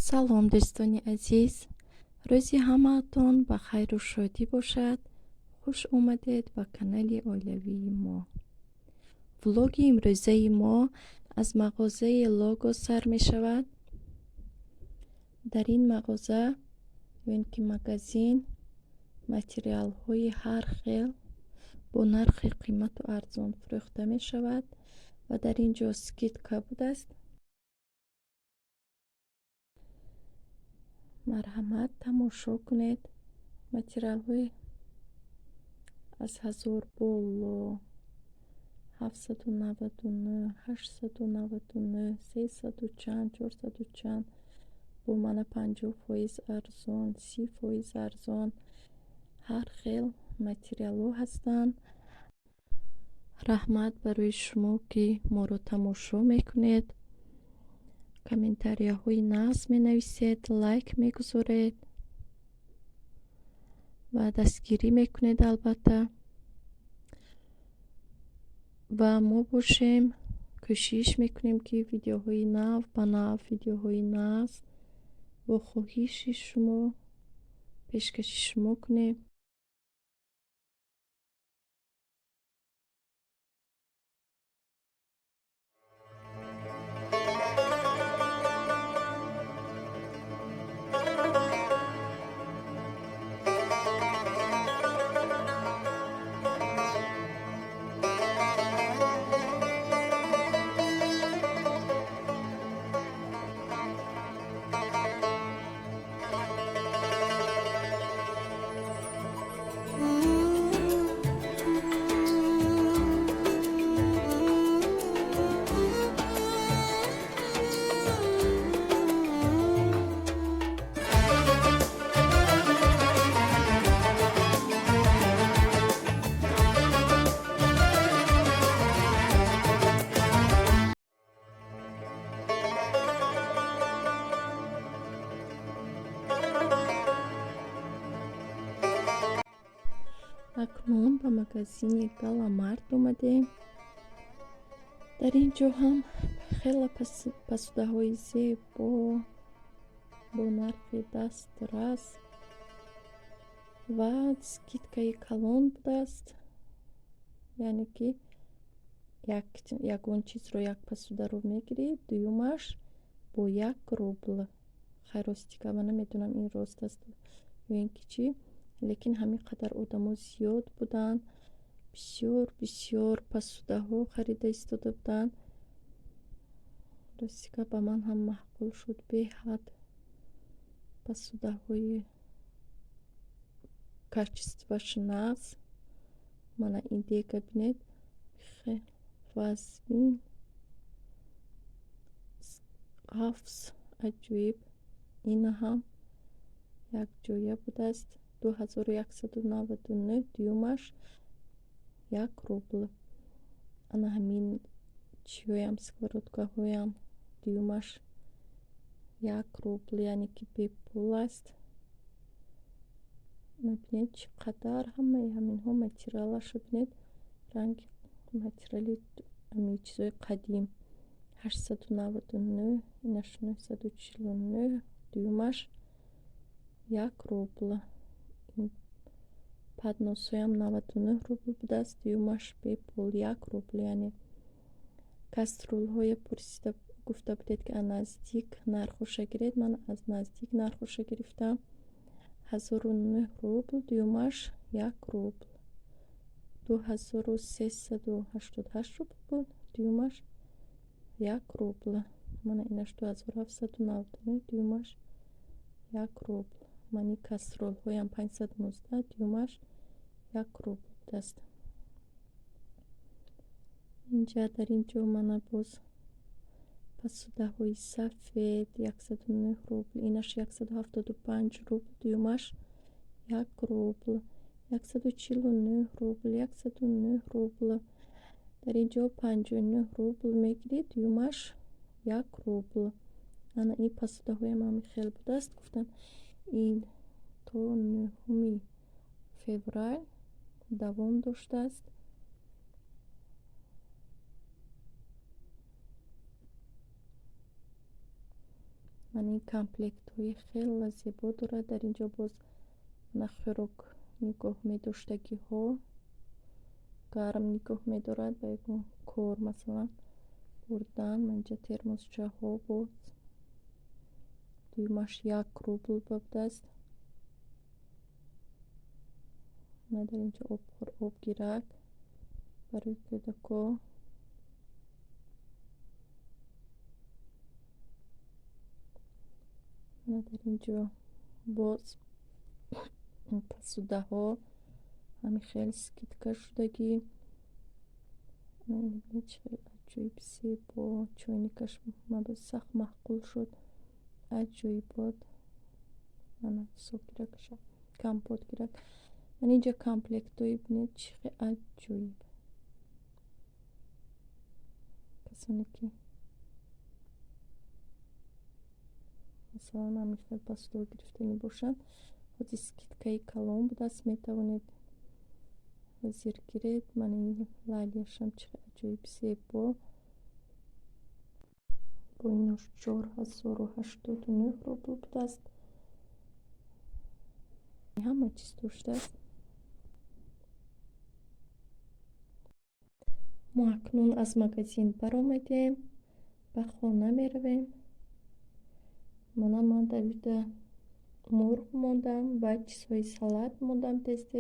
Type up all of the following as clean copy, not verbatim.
салом дӯстони азиз, рӯзи ҳамаатон ба хайру шодӣ бошад. хуш омадед ба канали оилавии мо. влоги имрӯзаи мо аз мағозаи лого сар мешавад. дар ин мағоза ин ки магазин материалҳои ҳар хел бо нархи қимату арзон фурӯхта мешавад ва дар ин ҷо скидка будааст. марҳамат тамошо кунед. материалҳои аз 1000 боло 799 899 300 чанд 400 чанд бо мана 50% арзон 30% арзон ҳар хел материалҳо ҳастанд. раҳмат барои шумо ки моро тамошо мекунед, комментарияҳои нағз менависед, лайк мегузоред ва дастгирӣ мекунед. албатта ва мо бошем, кӯшиш мекунем ки видеоҳои нав ба нав, видеоҳои нағз бо хоҳиши шумо пешкаши шумо кунем. акнун ба магазини галамарт омадем. дар ин ҷо ҳам хеле посудаҳои зебо бо нархи дастрас ва скидкаи калон будааст. яъне ки ягон чизро як посударо мегиред, дуюмаш бо 1 рубл. хайростика ва намедонам ин рост аст ё ин ки чӣ, лекин ҳамин қадар одамо зиёд буданд. бисёр посудаҳо харида истода буданд. ростика ба ман ҳам маъқул шуд. беҳад посудаҳои качестваш нағз. мана ин дега бинед, вазмин ғафс аҷиб. ина ҳам якҷоя будааст. 2199 дуюмаш 1 рубл. ана ҳамин чиҳоям сковородкаҳоям дуюмаш 1 рубл, яъне ки бепул аст. набинед чӣ қадар ҳамаи ҳаминҳо материалашо бинед. ранги материали ҳамин чизои қадим 899, инаш 949 дуюмаш 1 рубл. падносҳоям 99 рубл будааст, дуюмаш бепул 1 рубл. яъне каструлҳоя пурсида гуфта будед ки аз наздик нархоша гиред. ман аз наздик нархоша гирифтам. 1009 рубл дуюмаш 1 рубл. 2388 рубл буд, дуюмаш 1 рубл. мана инаш 2799 дуюмаш 1 рубл. мани каструлҳоям 519 дуюмаш 1 рубл будааст. инҷа дар ин ҷо мана боз посудаҳои сафед 109 рубл, инаш 175 рубл дуюмаш 1 рубл. 149 рубл 109 рубл. дар ин ҷо 59 рубл мегиред, дуюмаш 1 рубл. ана ин посудаҳоям ҳами хел будааст. гуфтам ин то 9 феврал давом доштааст. این کامپلکت های خیلی زیبا داره. در اینجا باز من خوراک نگاه می‌داشتگی ها گرم نگاه می‌دارد با یک کار مثلا بردن. من اینجا ترمزچه ها بود، دیمش 1 روبل بوده است. من در اینجا آب گیرک برای کودکا. من در اینجا باز پسوده ها همین خیلی سکیتکا شدگی. من چه عجیب با چوینیکش من به سخت محقول شد. عجیب بود. من سو گیرکشم کمپوت گیرک. من اینجا کامپلکت هایی بینید چه عجیب. کسانی که مثلا من میخواد پستو گرفتنی باشن خودی سکیتکایی کلام به دست میتوانید وزیر گیرید. من این لالیشم چه عجیب زیبا با ایناش 4089 روبل بوده است. همه چیز توش است. ما اکنون از مغازین برآمدیم به خانه میرویم. من دویده مرغ موندم و چیزهای سالاد موندم تست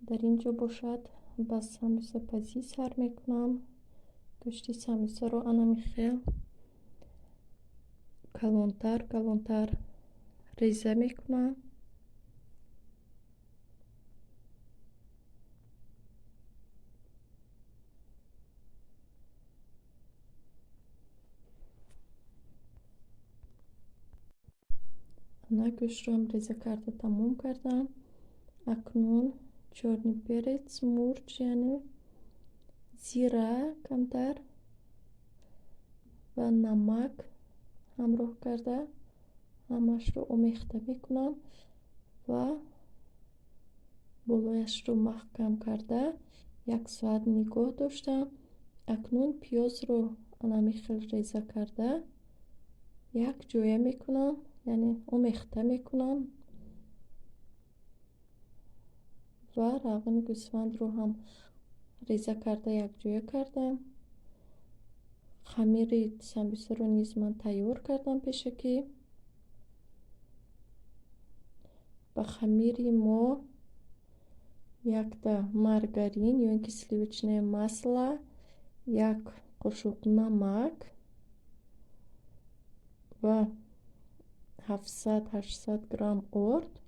در اینجا باشد. با سموسه پزی سر میکنم. گوشت سموسه رو انا میخیل کلانتر ریزه میکنم. انا گوشت رو هم ریزه کرده تموم کردم. اکنون چرنی پرچ مرچ یعنی زیره کمتر و نمک همراه کرده همش رو آمیخته میکنم و بالایش رو محکم کرده 1 ساعت نگاه داشتم. اکنون پیاز رو انمیخل ریزه کرده یک جویه میکنم یعنی آمیخته میکنم و روغن گوسفند رو هم ریزه کرده یک جویه کردم. خمیر سمبوسه رو نیز من تیار کردم پیشکی. با خمیری ما 1 маргарин یا اینکه сливочное масло 1 قاشق نمک و 700-800 گرم آرد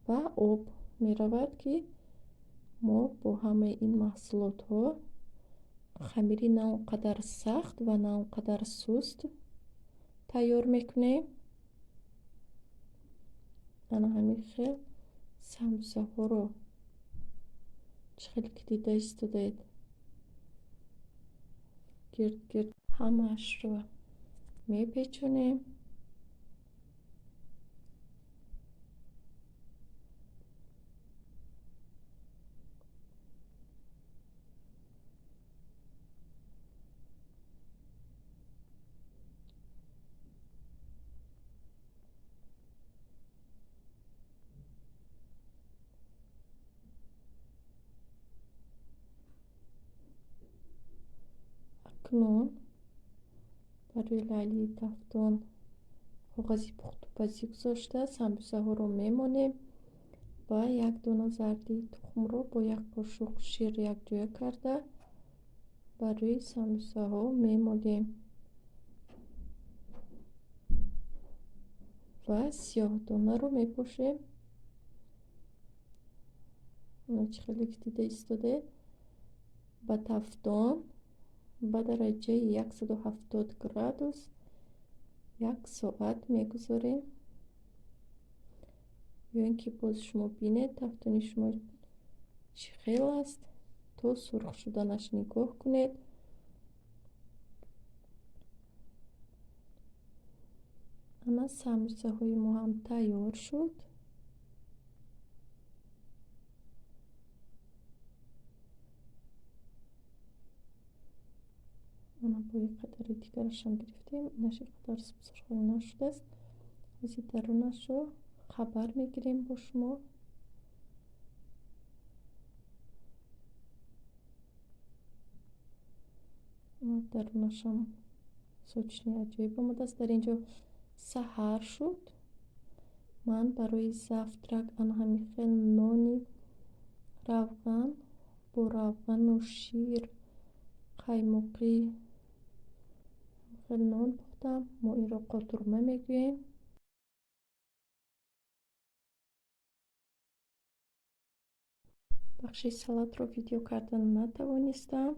و آب می رود که ما با همه این محصولات ها خمیری نه اونقدر سخت و نه اونقدر سست تیار میکنیم. انا همین خیلی سمبوسه ها رو چخیل که دیده ایستادید گرد همش رو میپیچونیم. اکنون برای لالی تفتون کاغذی پخت‌وپزی گذاشته سمبوسه ها رو میمونیم. با 1 دانه زردی تخم رو با 1 قاشق شیر یک جویه کرده برای سمبوسه ها میمونیم و سیاه دانه رو میپوشیم. چه خیلی که دیده ایستاده با تفتون با درجه 170 گرادوس 1 ساعت میگذاریم. یا اینکه باز شما بینید تفتونی شما چه خیلی است تا سرخ شدنش نگاه کنید. اما سمبوسه های ما هم تیار شد. انا ҳолҳои қадари дигарашам гирифтем. инаш ин қадар субсархона нашудааст. ази дарунашро хабар мегирем бо шумо. дарунашам сочни аҷоиб омадааст. дар инҷо саҳар шуд. ман барои завтрак анҳами хел нони равған бо равғану шир қаймоқӣ хел нон пухтам. мо инро қотурма мегӯем. бахши салатро видео карда натавонистам.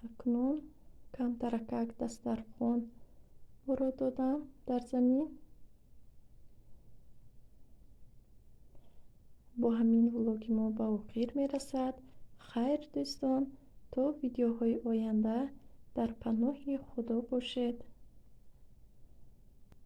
акнун камтаракак дастархон оро додам дар замин. бо ҳамин влоги мо ба охир мерасад. хайр дӯстон, то видеоҳои оянда дар паноҳи худо бошед.